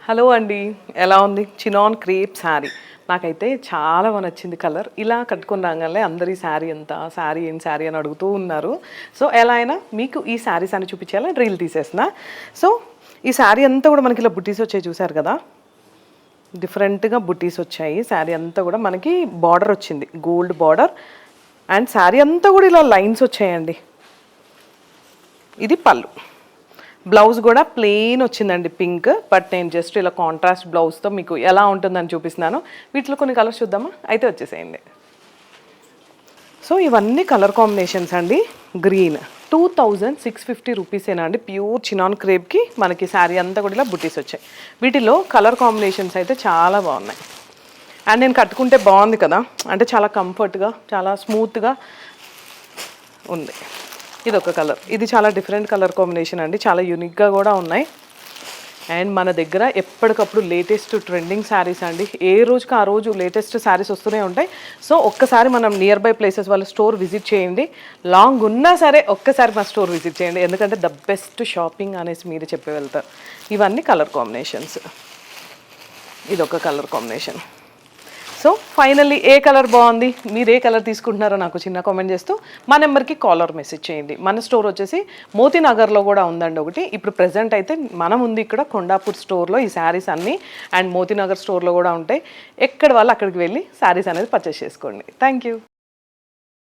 Hello అండి, ఎలా ఉంది? చినాన్ క్రేప్ శారీ నాకైతే చాలా బాగా నచ్చింది కలర్. ఇలా కట్టుకుని రాగానే అందరి శారీ ఎంత శారీ ఏం శారీ అని అడుగుతూ ఉన్నారు. సో ఎలా అయినా మీకు ఈ శారీస్ అని చూపించాలని రీల్ తీసేసిన. సో ఈ శారీ అంతా కూడా మనకి ఇలా బుట్టీస్ వచ్చాయి, చూసారు కదా, డిఫరెంట్గా బుట్టీస్ వచ్చాయి. శారీ అంతా కూడా మనకి బార్డర్ వచ్చింది, గోల్డ్ బార్డర్, అండ్ శారీ అంతా కూడా ఇలా లైన్స్ వచ్చాయండి. ఇది పళ్ళు. బ్లౌజ్ కూడా ప్లెయిన్ వచ్చిందండి, పింక్. బట్ నేను జస్ట్ ఇలా కాంట్రాస్ట్ బ్లౌజ్తో మీకు ఎలా ఉంటుందని చూపిస్తున్నాను. వీటిలో కొన్ని కలర్స్ చూద్దామా? అయితే వచ్చేసేయండి. సో ఇవన్నీ కలర్ కాంబినేషన్స్ అండి. గ్రీన్ 2650 రూపీసేనా అండి, ప్యూర్ చినాన్ క్రేప్కి మనకి శారీ అంతా కూడా ఇలా బుట్టీస్ వచ్చాయి. వీటిలో కలర్ కాంబినేషన్స్ అయితే చాలా బాగున్నాయి. అండ్ నేను కట్టుకుంటే బాగుంది కదా, అంటే చాలా కంఫర్ట్గా, చాలా స్మూత్గా ఉంది. ఇది ఒక కలర్, ఇది చాలా డిఫరెంట్ కలర్ కాంబినేషన్ అండి, చాలా యూనిక్గా కూడా ఉన్నాయి. అండ్ మన దగ్గర ఎప్పటికప్పుడు లేటెస్ట్ ట్రెండింగ్ శారీస్ అండి, ఏ రోజుకి ఆ రోజు లేటెస్ట్ శారీస్ వస్తూనే ఉంటాయి. సో ఒక్కసారి మనం నియర్ బై ప్లేసెస్ వాళ్ళ స్టోర్ విజిట్ చేయండి. లాంగ్ ఉన్నా సరే ఒక్కసారి మా స్టోర్ విజిట్ చేయండి, ఎందుకంటే ద బెస్ట్ షాపింగ్ అనేసి మీరు చెప్పి వెళ్తారు. ఇవన్నీ కలర్ కాంబినేషన్స్. ఇది ఒక కలర్ కాంబినేషన్. సో ఫైనల్లీ ఏ కలర్ బాగుంది, మీరు ఏ కలర్ తీసుకుంటున్నారో నాకు చిన్న కామెంట్ చేస్తూ మా నెంబర్కి కాలర్ మెసేజ్ చేయండి. మన స్టోర్ వచ్చేసి మోతీనగర్లో కూడా ఉందండి ఒకటి. ఇప్పుడు ప్రెజెంట్ అయితే మనం ఉంది ఇక్కడ కొండాపూర్ స్టోర్లో ఈ శారీస్ అన్నీ, అండ్ మోతీనగర్ స్టోర్లో కూడా ఉంటాయి. ఎక్కడ వాళ్ళు అక్కడికి వెళ్ళి శారీస్ అనేది పర్చేస్ చేసుకోండి. Thank you.